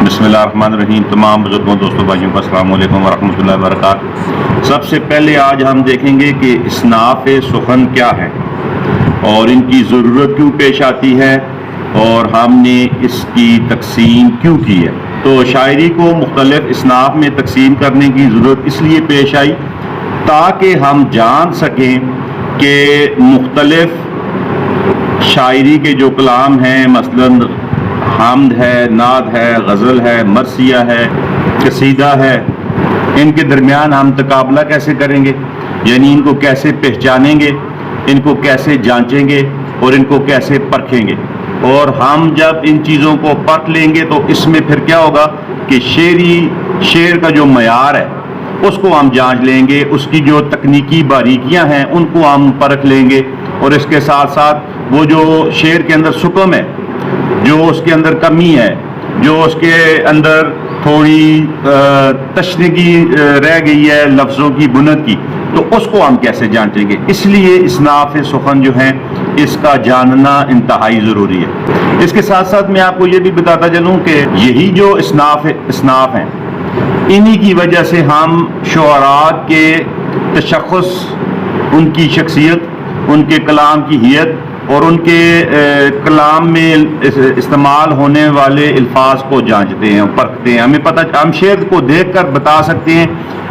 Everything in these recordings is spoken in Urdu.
بسم اللہ الرحمن الرحیم۔ تمام بزرگوں، دوستوں، بھائیوں کو السلام علیکم ورحمۃ اللہ وبرکاتہ۔ سب سے پہلے آج ہم دیکھیں گے کہ اصناف سخن کیا ہے اور ان کی ضرورت کیوں پیش آتی ہے اور ہم نے اس کی تقسیم کیوں کی ہے۔ تو شاعری کو مختلف اصناف میں تقسیم کرنے کی ضرورت اس لیے پیش آئی تاکہ ہم جان سکیں کہ مختلف شاعری کے جو کلام ہیں، مثلاً حمد ہے، نعت ہے، غزل ہے، مرثیہ ہے، قصیدہ ہے، ان کے درمیان ہم تقابلہ کیسے کریں گے، یعنی ان کو کیسے پہچانیں گے، ان کو کیسے جانچیں گے اور ان کو کیسے پرکھیں گے۔ اور ہم جب ان چیزوں کو پرکھ لیں گے تو اس میں پھر کیا ہوگا کہ شعر کا جو معیار ہے اس کو ہم جانچ لیں گے، اس کی جو تکنیکی باریکیاں ہیں ان کو ہم پرکھ لیں گے، اور اس کے ساتھ ساتھ وہ جو شعر کے اندر سکم ہے، جو اس کے اندر کمی ہے، جو اس کے اندر تھوڑی تشنگی رہ گئی ہے لفظوں کی بنت کی، تو اس کو ہم کیسے جانچیں گے۔ اس لیے اصناف سخن جو ہیں اس کا جاننا انتہائی ضروری ہے۔ اس کے ساتھ ساتھ میں آپ کو یہ بھی بتاتا چلوں کہ یہی جو اصناف ہیں، انہی کی وجہ سے ہم شعراء کے تشخص، ان کی شخصیت، ان کے کلام کی حیت اور ان کے کلام میں استعمال ہونے والے الفاظ کو جانچتے ہیں، پرکھتے ہیں۔ ہم شعر کو دیکھ کر بتا سکتے ہیں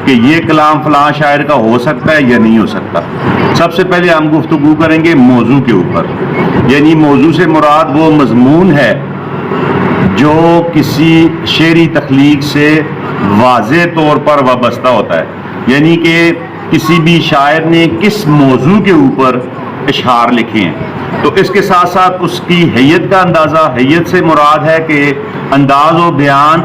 کہ یہ کلام فلاں شاعر کا ہو سکتا ہے یا نہیں ہو سکتا۔ سب سے پہلے ہم گفتگو کریں گے موضوع کے اوپر، یعنی موضوع سے مراد وہ مضمون ہے جو کسی شعری تخلیق سے واضح طور پر وابستہ ہوتا ہے، یعنی کہ کسی بھی شاعر نے کس موضوع کے اوپر اشعار لکھے ہیں۔ تو اس کے ساتھ ساتھ اس کی حیت کا اندازہ، حیت سے مراد ہے کہ انداز و بیان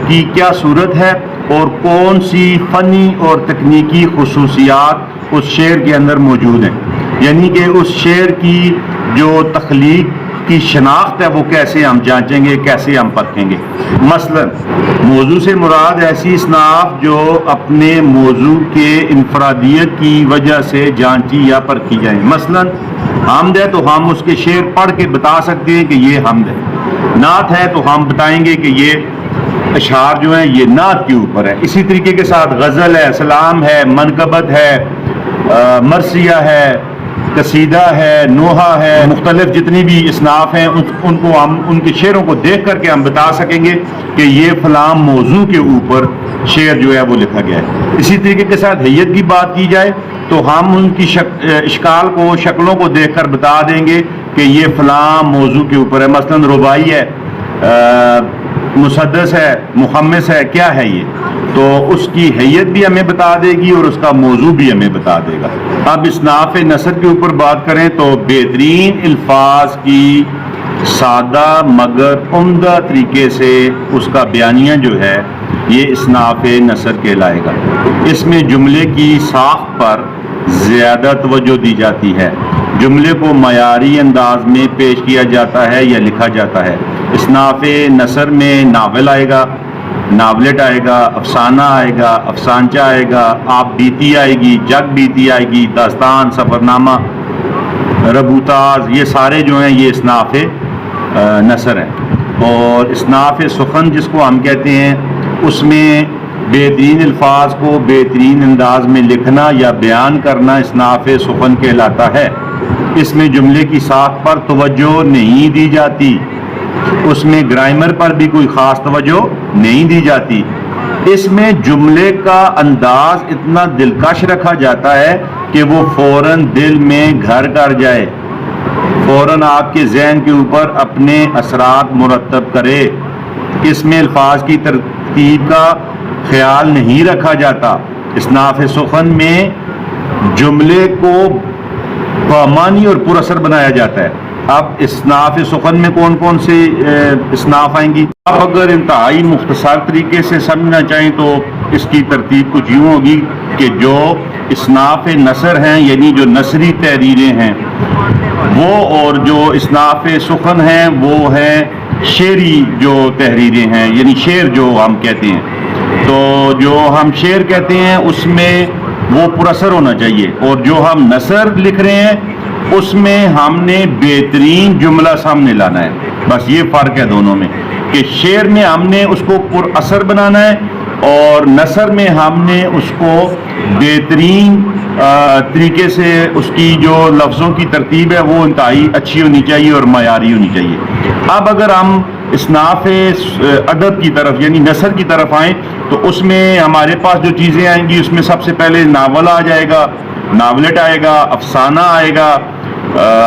کی کیا صورت ہے اور کون سی فنی اور تکنیکی خصوصیات اس شعر کے اندر موجود ہیں، یعنی کہ اس شعر کی جو تخلیق کی شناخت ہے وہ کیسے ہم جانچیں گے، کیسے ہم پرکھیں گے۔ مثلا موضوع سے مراد ایسی اصناف جو اپنے موضوع کے انفرادیت کی وجہ سے جانچی یا پرکھی جائیں۔ مثلا حمد ہے تو ہم اس کے شعر پڑھ کے بتا سکتے ہیں کہ یہ حمد ہے، نعت ہے تو ہم بتائیں گے کہ یہ اشعار جو ہیں یہ نعت کے اوپر ہے۔ اسی طریقے کے ساتھ غزل ہے، سلام ہے، منقبت ہے، مرثیہ ہے، قصیدہ ہے، نوحہ ہے، مختلف جتنی بھی اصناف ہیں ان کو ہم ان کے شعروں کو دیکھ کر کے ہم بتا سکیں گے کہ یہ فلاں موضوع کے اوپر شعر جو ہے وہ لکھا گیا ہے۔ اسی طریقے کے ساتھ حیت کی بات کی جائے تو ہم ان کی اشکال کو، شکلوں کو دیکھ کر بتا دیں گے کہ یہ فلاں موضوع کے اوپر ہے۔ مثلا رباعی ہے، مسدس ہے، مخمس ہے، کیا ہے یہ، تو اس کی حیت بھی ہمیں بتا دے گی اور اس کا موضوع بھی ہمیں بتا دے گا۔ اب اصناف نثر کے اوپر بات کریں تو بہترین الفاظ کی سادہ مگر عمدہ طریقے سے اس کا بیانیہ جو ہے یہ اصناف نثر کہلائے گا۔ اس میں جملے کی ساخت پر زیادہ توجہ دی جاتی ہے، جملے کو معیاری انداز میں پیش کیا جاتا ہے یا لکھا جاتا ہے۔ اصناف نثر میں ناول آئے گا، ناولٹ آئے گا، افسانہ آئے گا، افسانچہ آئے گا، آپ بیتی آئے گی، جگ بیتی آئے گی، داستان، سفرنامہ، ربوتاز، یہ سارے جو ہیں یہ اصناف نثر ہیں۔ اور اصناف سخن جس کو ہم کہتے ہیں اس میں بہترین الفاظ کو بہترین انداز میں لکھنا یا بیان کرنا اصناف سخن کہلاتا ہے۔ اس میں جملے کی ساخت پر توجہ نہیں دی جاتی، اس میں گرامر پر بھی کوئی خاص توجہ نہیں دی جاتی۔ اس میں جملے کا انداز اتنا دلکش رکھا جاتا ہے کہ وہ فوراً دل میں گھر کر جائے، فوراً آپ کے ذہن کے اوپر اپنے اثرات مرتب کرے۔ اس میں الفاظ کی ترتیب کا خیال نہیں رکھا جاتا۔ اصناف سخن میں جملے کو بامعنی اور پر اثر بنایا جاتا ہے۔ اب اصناف سخن میں کون کون سے اصناف آئیں گی؟ آپ اگر انتہائی مختصر طریقے سے سمجھنا چاہیں تو اس کی ترتیب کچھ یوں ہوگی کہ جو اصناف نثر ہیں یعنی جو نثری تحریریں ہیں وہ، اور جو اصناف سخن ہیں وہ ہیں شعری جو تحریریں ہیں، یعنی شعر جو ہم کہتے ہیں۔ تو جو ہم شعر کہتے ہیں اس میں وہ پر اثر ہونا چاہیے، اور جو ہم نثر لکھ رہے ہیں اس میں ہم نے بہترین جملہ سامنے لانا ہے، بس یہ فرق ہے دونوں میں۔ کہ شعر میں ہم نے اس کو پر اثر بنانا ہے اور نثر میں ہم نے اس کو بہترین طریقے سے اس کی جو لفظوں کی ترتیب ہے وہ انتہائی اچھی ہونی چاہیے اور معیاری ہونی چاہیے۔ اب اگر ہم اصناف ادب کی طرف یعنی نثر کی طرف آئیں تو اس میں ہمارے پاس جو چیزیں آئیں گی اس میں سب سے پہلے ناول آ جائے گا، ناولٹ آئے گا، افسانہ آئے گا،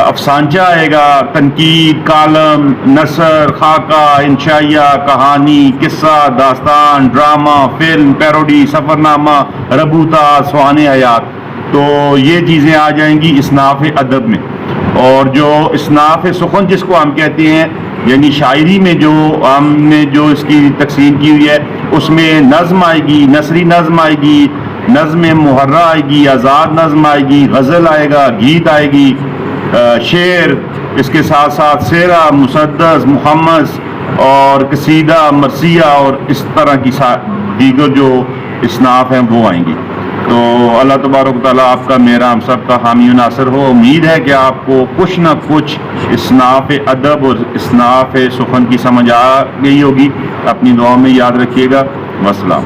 افسانچہ آئے گا، تنقید، کالم، نثر، خاکہ، انشائیہ، کہانی، قصہ، داستان، ڈرامہ، فلم، پیروڈی، سفرنامہ، ربوتہ، سوانح حیات۔ تو یہ چیزیں آ جائیں گی اصناف ادب میں۔ اور جو اصناف سخن جس کو ہم کہتے ہیں یعنی شاعری میں جو ہم نے جو اس کی تقسیم کی ہوئی ہے اس میں نظم آئے گی، نثری نظم آئے گی، نظم محرہ آئے گی، آزاد نظم آئے گی، غزل آئے گا، گیت آئے گی، شعر، اس کے ساتھ ساتھ سیرہ، مسدس، محمس اور قصیدہ، مرثیہ اور اس طرح کی دیگر جو اصناف ہیں وہ آئیں گی۔ تو اللہ تبارک و تعالیٰ آپ کا، میرا، ہم سب کا حامی و ناصر ہو۔ امید ہے کہ آپ کو کچھ نہ کچھ اصناف ادب اور اصناف سخن کی سمجھ آ گئی ہوگی۔ اپنی دعاؤں میں یاد رکھیے گا۔ والسلام۔